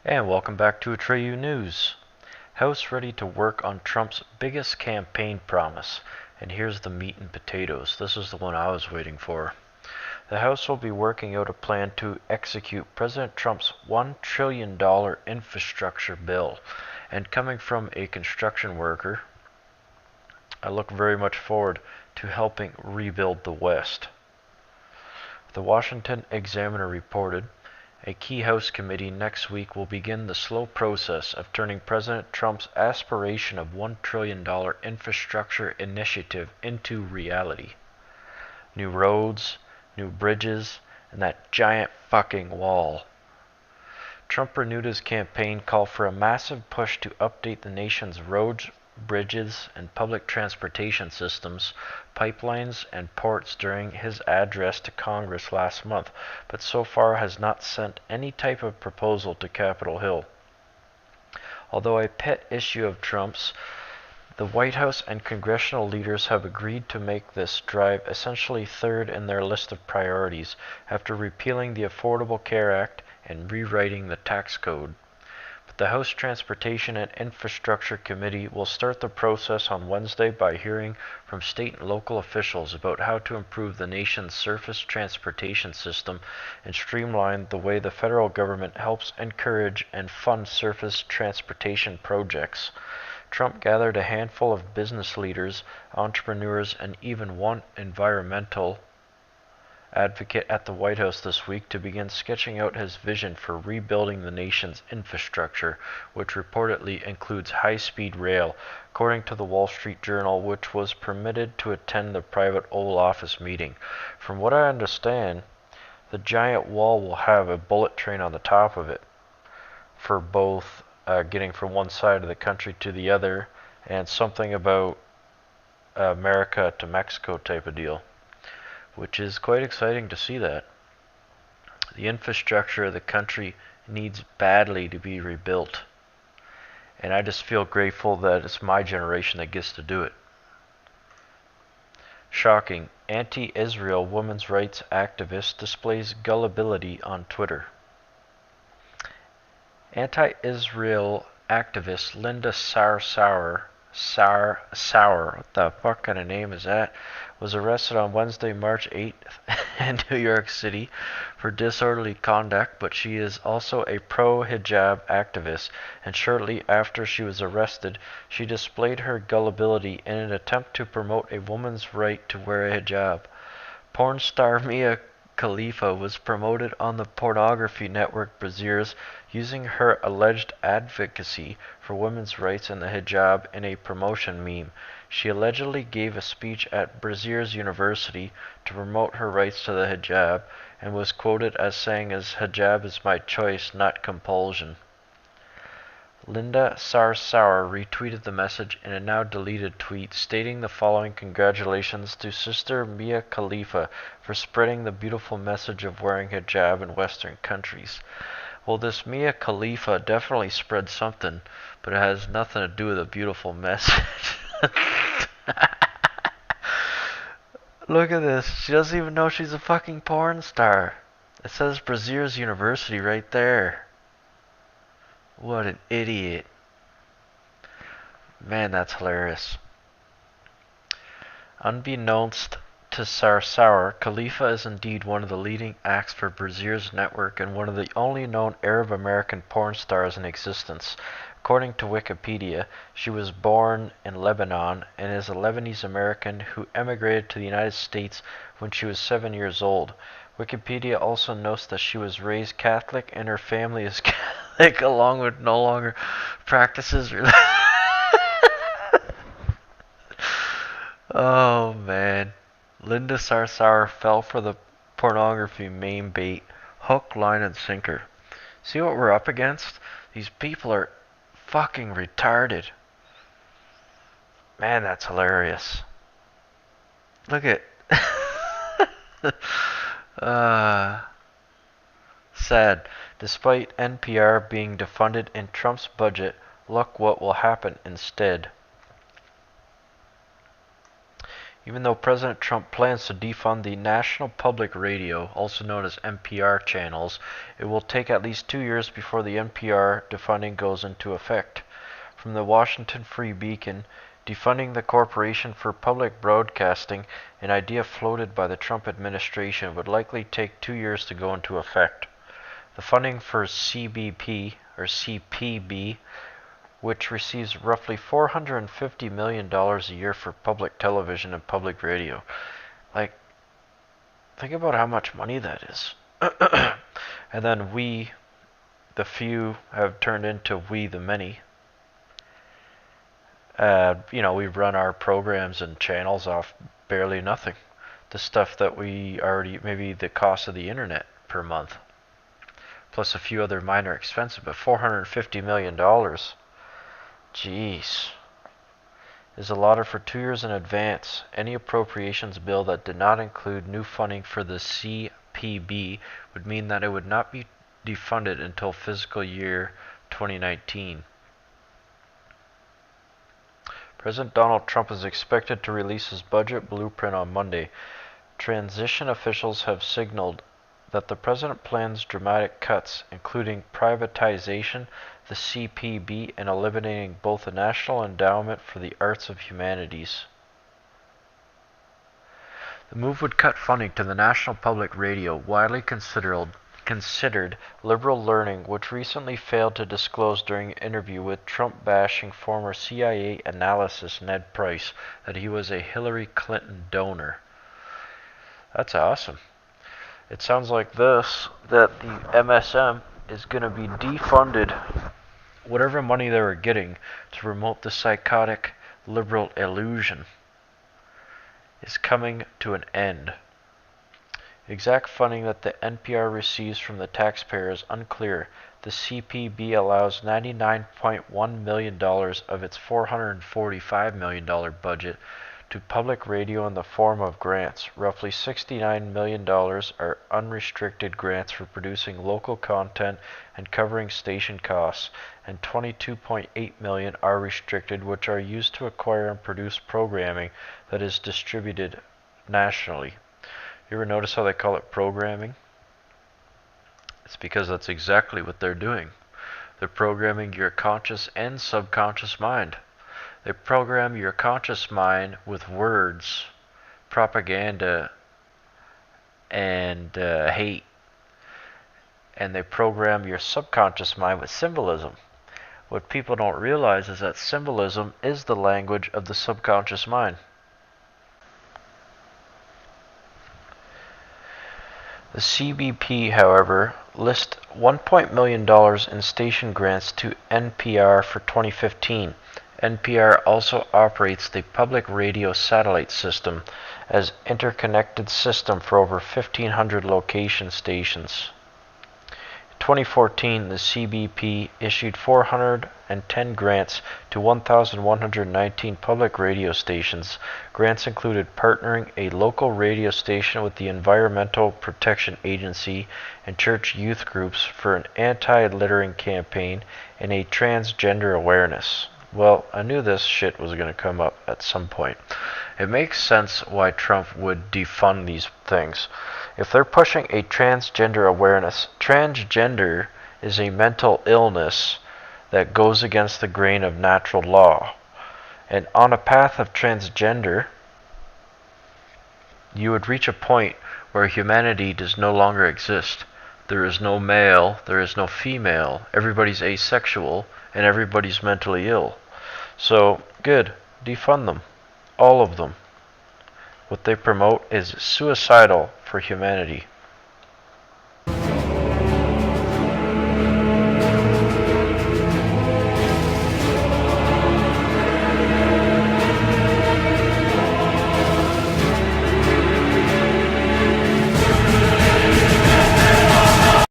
And welcome back to Atreyu News. House ready to work on Trump's biggest campaign promise. And here's the meat and potatoes. This is the one I was waiting for. The House will be working out a plan to execute President Trump's $1 trillion infrastructure bill. And coming from a construction worker, I look very much forward to helping rebuild the West. The Washington Examiner reported, a key House committee next week will begin the slow process of turning President Trump's aspiration of $1 trillion infrastructure initiative into reality. New roads, new bridges, and that giant fucking wall. Trump renewed his campaign call for a massive push to update the nation's roads, bridges, and public transportation systems, pipelines, and ports during his address to Congress last month, but so far has not sent any type of proposal to Capitol Hill. Although a pet issue of Trump's, the White House and congressional leaders have agreed to make this drive essentially third in their list of priorities after repealing the Affordable Care Act and rewriting the tax code. The House Transportation and Infrastructure Committee will start the process on Wednesday by hearing from state and local officials about how to improve the nation's surface transportation system and streamline the way the federal government helps encourage and fund surface transportation projects. Trump gathered a handful of business leaders, entrepreneurs, and even one environmental advocate at the White House this week to begin sketching out his vision for rebuilding the nation's infrastructure, which reportedly includes high-speed rail, according to the Wall Street Journal, which was permitted to attend the private Oval Office meeting. From what I understand, the giant wall will have a bullet train on the top of it for both getting from one side of the country to the other, and something about America to Mexico type of deal, which is quite exciting to see that. The infrastructure of the country needs badly to be rebuilt. And I just feel grateful that it's my generation that gets to do it. Shocking. Anti-Israel women's rights activist displays gullibility on Twitter. Anti-Israel activist Linda Sarsour, what the fuck kind of name is that, was arrested on Wednesday, March 8th in New York City for disorderly conduct, but she is also a pro-hijab activist, and shortly after she was arrested, she displayed her gullibility in an attempt to promote a woman's right to wear a hijab. Porn star Mia Khalifa was promoted on the pornography network Brazzers using her alleged advocacy for women's rights and the hijab in a promotion meme. She allegedly gave a speech at Brazzers University to promote her rights to the hijab and was quoted as saying, "Hijab is my choice, not compulsion." Linda Sarsour retweeted the message in a now deleted tweet stating the following: "Congratulations to Sister Mia Khalifa for spreading the beautiful message of wearing hijab in Western countries." Well, this Mia Khalifa definitely spread something, but it has nothing to do with a beautiful message. Look at this. She doesn't even know she's a fucking porn star. It says Brazzers University right there. What an idiot. Man, that's hilarious. Unbeknownst to Sarsour, Khalifa is indeed one of the leading acts for Brazzers Network and one of the only known Arab American porn stars in existence. According to Wikipedia, she was born in Lebanon and is a Lebanese American who emigrated to the United States when she was 7 years old. Wikipedia also notes that she was raised Catholic and her family is Catholic, along with no longer practices. Oh man. Linda Sarsour fell for the pornography meme bait, hook, line, and sinker. See what we're up against? These people are fucking retarded. Man, that's hilarious. Look at sad. Despite NPR being defunded in Trump's budget, look what will happen instead. Even though President Trump plans to defund the National Public Radio, also known as NPR channels, it will take at least 2 years before the NPR defunding goes into effect. From the Washington Free Beacon, defunding the Corporation for Public Broadcasting, an idea floated by the Trump administration, would likely take 2 years to go into effect. The funding for CBP, or CPB, which receives roughly $450 million a year for public television and public radio. Like, think about how much money that is. And then we, the few, have turned into we, the many. We run our programs and channels off barely nothing. The stuff that we already, maybe the cost of the internet per month, plus a few other minor expenses, but $450 million. Jeez. Is allotted for 2 years in advance. Any appropriations bill that did not include new funding for the CPB would mean that it would not be defunded until fiscal year 2019. President Donald Trump is expected to release his budget blueprint on Monday. Transition officials have signaled that the president plans dramatic cuts, including privatization, the CPB, and eliminating both the National Endowment for the Arts of Humanities. The move would cut funding to the National Public Radio, widely considered liberal learning, which recently failed to disclose during an interview with Trump-bashing former CIA analyst Ned Price that he was a Hillary Clinton donor. That's awesome. It sounds like this, that the MSM is going to be defunded. Whatever money they were getting to promote the psychotic liberal illusion is coming to an end. Exact funding that the NPR receives from the taxpayer is unclear. The CPB allows $99.1 million of its $445 million budget to public radio in the form of grants. Roughly $69 million are unrestricted grants for producing local content and covering station costs, and $22.8 million are restricted, which are used to acquire and produce programming that is distributed nationally. You ever notice how they call it programming? It's because that's exactly what they're doing. They're programming your conscious and subconscious mind. They program your conscious mind with words, propaganda, and hate. And they program your subconscious mind with symbolism. What people don't realize is that symbolism is the language of the subconscious mind. The CBP, however, lists $1 million in station grants to NPR for 2015. NPR also operates the public radio satellite system as interconnected system for over 1,500 location stations. In 2014, the CBP issued 410 grants to 1,119 public radio stations. Grants included partnering a local radio station with the Environmental Protection Agency and church youth groups for an anti-littering campaign and a transgender awareness. Well, I knew this shit was going to come up at some point. It makes sense why Trump would defund these things. If they're pushing a transgender awareness, transgender is a mental illness that goes against the grain of natural law. And on a path of transgender, you would reach a point where humanity does no longer exist. There is no male, there is no female, everybody's asexual, and everybody's mentally ill. So, good, defund them. All of them. What they promote is suicidal for humanity.